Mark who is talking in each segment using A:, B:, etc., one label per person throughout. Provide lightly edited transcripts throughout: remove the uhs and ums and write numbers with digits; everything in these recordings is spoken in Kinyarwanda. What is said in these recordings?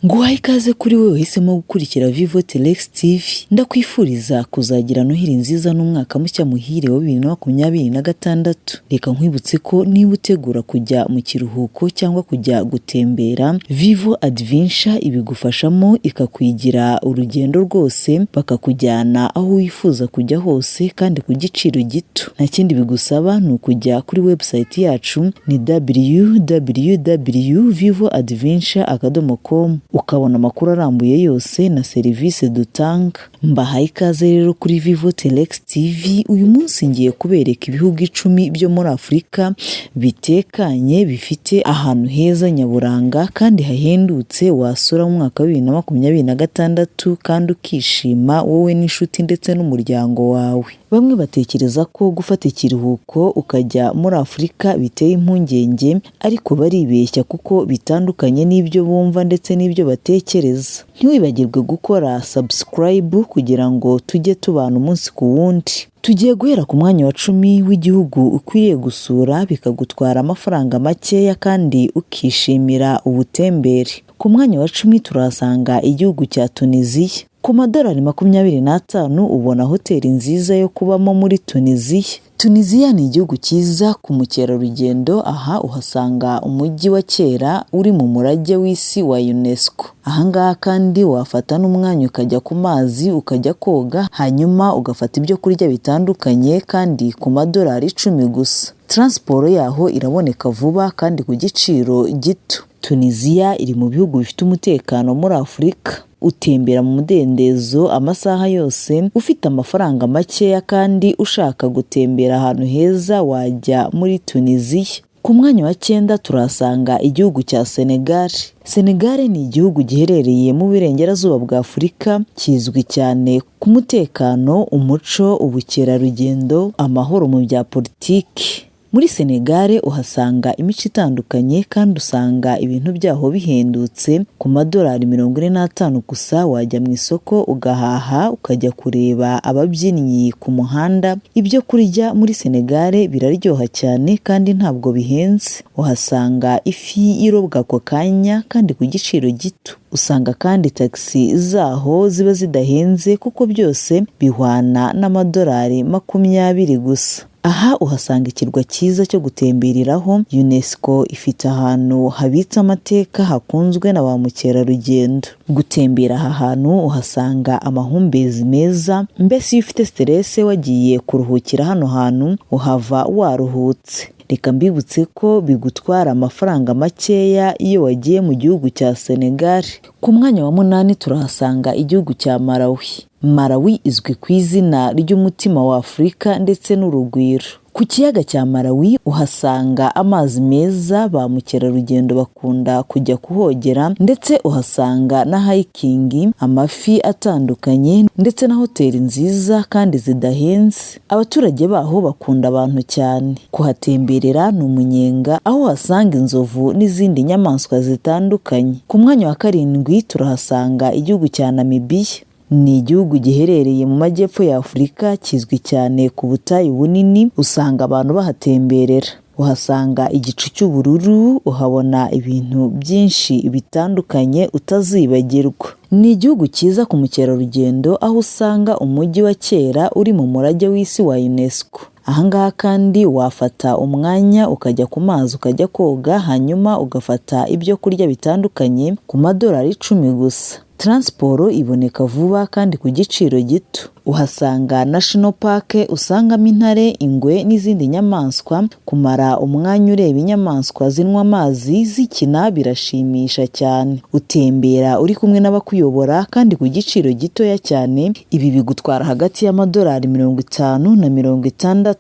A: Nguhaye ikaze kuri wewe wahisemo gukurikira Vivo Telex TV. Ndakwifuriza kuzagira Noheli nziza n'umwaka mushya muhire wa 2026. Reka nkwibutse ko niba utegura kujya mu kiruhuko cyangwa kujya gutembera, Vivo Adventure ibigufashamo ikakwigira urugendo rwose bakakujyana aho wifuza kujya hose kandi ku giciro gito. Nta kindi bigusaba ni ukujya kuri website yacu ni www.vivoadventure.com ukabona amakuru arambuye yose na serivisi dutanga. Mbahaye ikaze rero kuri Vivo Telex TV. Uyu munsi ngiye kubereka ibihugu 10 byo muri Afurika bitekanye bifite ahantu heza nyaburanga kandi hahendutse wasura mu mwaka wa 2026 kandi ukishima wowe n'inshuti ndetse n'umuryango wawe. Bamwe batekereza ko gufata ikiruhuko ukajya muri Afurika biteye impungenge, ariko baribeshya kuko bitandukanye n'ibyo bumva ndetse n'ibyo batekereza. Ntiwibagirwe gukora subscribe kugira ngo tujye tubana umunsi ku wundi. Tugiye guhera ku mwanya wa 10 w'igihugu ukwiriye gusura bikagutwara amafaranga makeya kandi ukishimira ubutembere. Ku mwanya wa 10 turasanga igihugu cya Tunisia. Ku madolari 25 ubona hoteli nziza yo kubamo muri Tunisia. Tunisia ni igihugu cyiza ku mukerarugendo. Aha uhasanga umujyi wa kera uri mu murage w'isi wa UNESCO. Ahangaha kandi wafata n'umwanya ukajya ku mazi ukajya koga, hanyuma ugafata ibyo kurya bitandukanye kandi ku madolari 10 gusa. Transport yaho iraboneka vuba kandi ku giciro gito. Tunisia iri mu bihugu bifite umutekano muri Afurika. Utembera mu mudendezo amasaha yose, ufite amafaranga makeya kandi ushaka gutembera ahantu heza wajya muri Tunisia. Ku mwanya wa 9 turasanga igihugu cya Senegal. Senegal ni igihugu giherereye mu burengerazuba bwa Afurika, kizwi cyane ku mutekano, umuco, ubukerarugendo, amahoro mu bya politiki. Muri Senegal uhasanga imico itandukanye kandi usanga ibintu byaho bihendutse. Ku madolari 45 gusa wajya mu isoko ugahaha, ukajya kureba ababyinnyi ku muhanda. Ibyo kurya muri Senegal biraryoha cyane kandi ntabwo bihenze. Uhasanga ifi irobwa ako kanya kandi ku giciro gito. Usanga kandi taxi zaho ziba zidahenze kuko byose bihwana n'amadolari 20 gusa. Aha uhasanga ikirwa cyiza cyo gutembereraho. UNESCO ifite ahantu habitse amateka hakunzwe na ba mukerarugendo. Gutembera aha hantu uhasanga amahumbezi meza. Mbese iyo ufite stress wagiye kuruhukira hano hantu uhava waruhutse. Reka mbibutse ko bigutwara amafaranga makeya iyo wagiye mu gihugu cya Senegal. Ku mwanya wa 8 turahasanga igihugu cya Malawi. Malawi izwi ku izina ry'umutima wa Afurika ndetse n'urugwiro. Ku kiyaga cya Malawi uhasanga amazi meza, ba mukerarugendo bakunda kujya kuhogera, ndetse uhasanga na hiking, amafi atandukanye ndetse na hoteli nziza kandi zidahenze. Abaturage baho bakunda abantu cyane. Kuhatemberera ni umunyenga, aho uhasanga inzovu n'izindi nyamaswa zitandukanye. Ku mwanya wa 7 turahasanga igihugu cya Namibia. Ni igihugu giherereye mu majyepfo ya Afurika, kizwi cyane ku butayu bunini. Usanga abantu bahatemberera. Uhasanga igicu cy'ubururu, uhabona ibintu byinshi bitandukanye utazibagirwa. Ni igihugu cyiza ku mukerarugendo, aho usanga umujyi wa kera uri mu murage w'isi wa UNESCO. Ahangaha kandi wafata umwanya ukajya ku mazi ukajya koga, hanyuma ugafata ibyo kurya bitandukanye ku madolari 10 gusa. Transport iboneka vuba kandi ku giciro gito. Uhasanga National Park, usangamo intare, ingwe n'izindi nyamaswa. Kumara umwanya ureba inyamaswa zinywa amazi zikina birashimisha cyane. Utembera uri kumwe n'abakuyobora kandi ku giciro gitoya cyane. Ibi bigutwara hagati y'amadolari 50 na 60.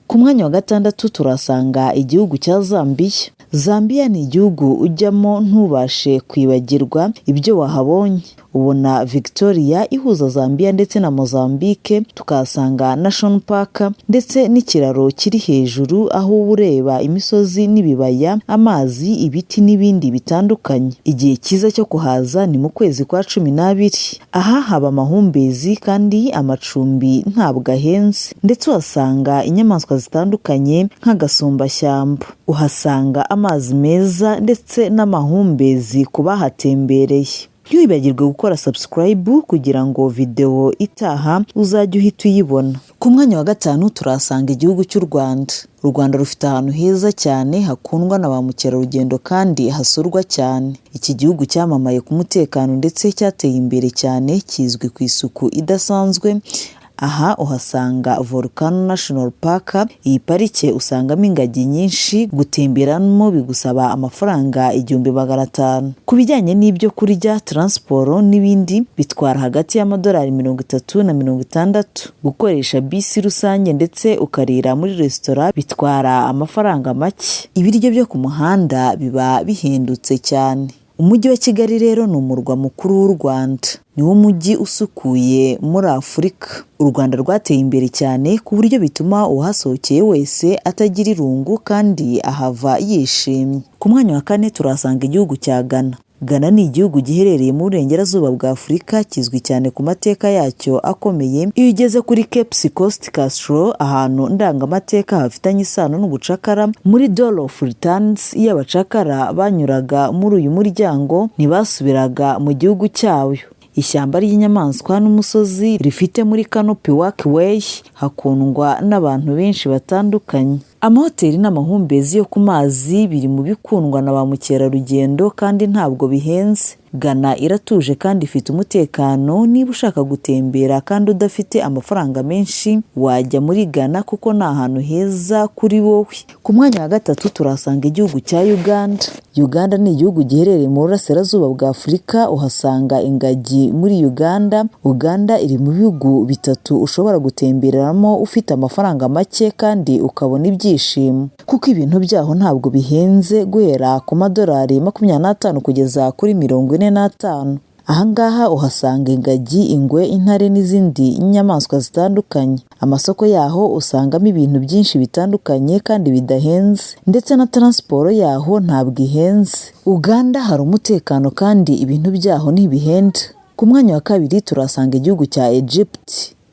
A: Ku mwanya wa 6 turasanga igihugu cya Zambia. Zambia ni igihugu ujyamo ntubashe kwibagirwa ibyo wahabonye. ubona Victoria ihuza Zambia ndetse na Mozambique, tukahasanga National Park ndetse n'ikiraro kiri hejuru aho ureba imisozi n'ibibaya, amazi, ibiti n'ibindi bitandukanye. Igihe cyiza cyo kuhaza ni mu kwezi kwa 12. Aha haba amahumbezi kandi amacumbi ntabwo ahenze, ndetse uhasanga inyamaswa zitandukanye nk'agasumbashyamba. Uhasanga amazi meza ndetse n'amahumbezi ku bahatembereye. Ntiwibagirwe gukora subscribe kugira ngo video itaha uzajye uhita uyibona. Ku mwanya wa 5 turasanga igihugu cy'u Rwanda. U Rwanda rufite ahantu heza cyane hakundwa na ba mukerarugendo kandi hasurwa cyane. Iki gihugu cyamamaye ku mutekano ndetse cyateye imbere cyane, kizwi ku isuku idasanzwe. Aha uhasanga Volcano National Park. Iyi parike usangamo ingagi nyinshi, gutemberamo bigusaba amafaranga 1500. Ku bijyanye n'ibyo kurya, transport n'ibindi bitwara hagati y'amadolari 30 na 60. Gukoresha bisi rusange ndetse ukarira muri restaurant bitwara amafaranga make. Ibiryo byo ku muhanda biba bihendutse cyane. Umujyi wa Kigali rero ni umurwa mukuru w'u Rwanda. Niwo mujyi usukuye muri Afurika. U Rwanda rwateye imbere cyane ku buryo bituma uhasohokeye wese atagira irungu kandi ahava yishimye. Ku mwanya wa 4 turasanga igihugu cya Ghana. Ghana ni igihugu giherereye mu burengerazuba bwa Afurika, kizwi cyane ku mateka yacyo akomeye. Iyo ugeze kuri Cape Coast Castle, ahantu ndangamateka hafitanye isano n'ubucakara, muri Door of Returns iyo abacakara banyuraga muri uyu muryango ntibasubiraga mu gihugu cyabo. Ishyamba ry'inyamaswa n'umusozi rifite muri Canopy Walkway hakundwa n'abantu benshi batandukanye. Amahoteli n'amahumbezi yo ku mazi biri mu bikundwa na ba mukerarugendo kandi ntabwo bihenze. Ghana iratuje kandi ifite umutekano. Niba ushaka gutembera kandi udafite amafaranga menshi, wajya muri Ghana kuko ni ahantu heza kuri wowe. Ku mwanya wa 3 turasanga igihugu cya Uganda. Uganda ni igihugu giherereye mu burasirazuba bwa Afurika. Uhasanga ingagi muri Uganda. Uganda iri mu bihugu bitatu ushobora gutembereramo ufite amafaranga make kandi ukabona ibyishimo, kuko ibintu byaho ntabwo bihenze, guhera ku madolari 25 kugeza kuri 45. Ahangaha uhasanga ingagi, ingwe, intare n'izindi nyamaswa zitandukanye. Amasoko yaho usangamo ibintu byinshi bitandukanye kandi bidahenze, ndetse na transport yaho ntabwo ihenze. Uganda hari umutekano kandi ibintu byaho ntibihenda. Ku mwanya wa 2 turasanga igihugu cya Egypt.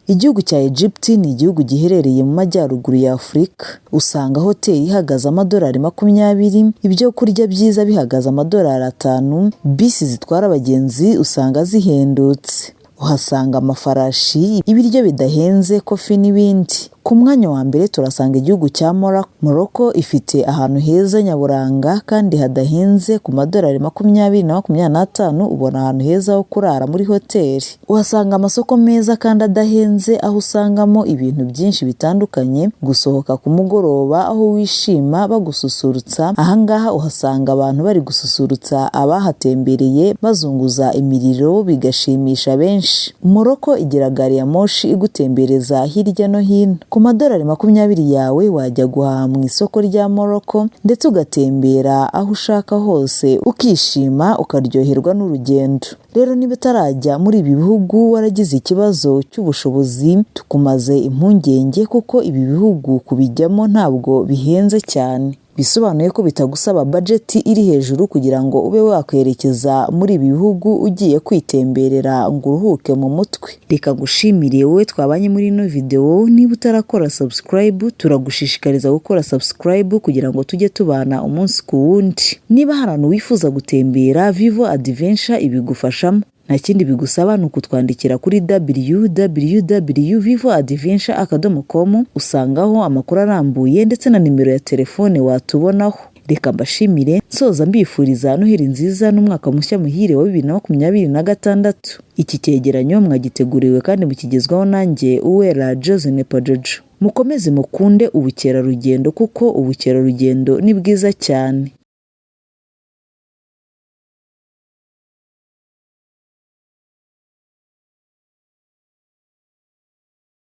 A: Igihugu cya Egypt ni igihugu giherereye mu majyaruguru ya Afurika. Usanga hoteli ihagaze amadolari 20, ibyo kurya byiza bihagaze amadolari 5, bisi zitwara abagenzi usanga zihendutse. Uhasanga amafarashi, ibiryo bidahenze, kofi n'ibindi. Ku mwanya wa 1 turasanga igihugu cya Morocco. Morocco ifite ahantu heza nyaburanga kandi hadahenze. Ku madolari 20 na 25 ubona ahantu heza ho kurara muri hoteli. Uhasanga amasoko meza kandi adahenze, aho usangamo ibintu byinshi bitandukanye. Gusohoka ku mugoroba aho wishima bagususurutsa. Ahangaha uhasanga abantu bari gususurutsa abahatembereye, bazunguza imiriro bigashimisha benshi. Morocco igira gari ya moshi igutembereza hirya no hino. Ku madolari 20 yawe wajya guhaha mu isoko rya Morocco ndetse ugatembera aho ushaka hose, ukishima ukaryoherwa n'urugendo. Rero niba utarajya muri ibi bihugu waragize ikibazo cy'ubushobozi, tukumaze impungenge kuko ibi bihugu kubijyamo ntabwo bihenze cyane. Bisobanuye ko bitagusaba budget iri hejuru kugira ngo ube wakwerekeza muri ibi bihugu ugiye kwitemberera ngo uruhuke mu mutwe. Reka gushimire wowe twabanye muri ino video. Niba utarakora subscribe, turagushishikariza gukora subscribe kugira ngo tujye tubana umunsi ku wundi. Niba hari ahantu wifuza gutembera, Vivo Adventure ibigufashamo. Nta kindi bigusaba ni ukutwandikira kuri www.vivoadventure.com. usangaho amakuru arambuye ndetse na nimero ya telefone watubonaho. Reka mbashimire, nsoza mbifuriza Noheri nziza n'umwaka mushya muhire wa 2026. Iki cyegeranyo mwagiteguriwe kandi mukigezwaho nanjye Uwera Josene Pajojo. Mukomeze mukunde ubukerarugendo kuko ubukerarugendo ni bwiza cyane.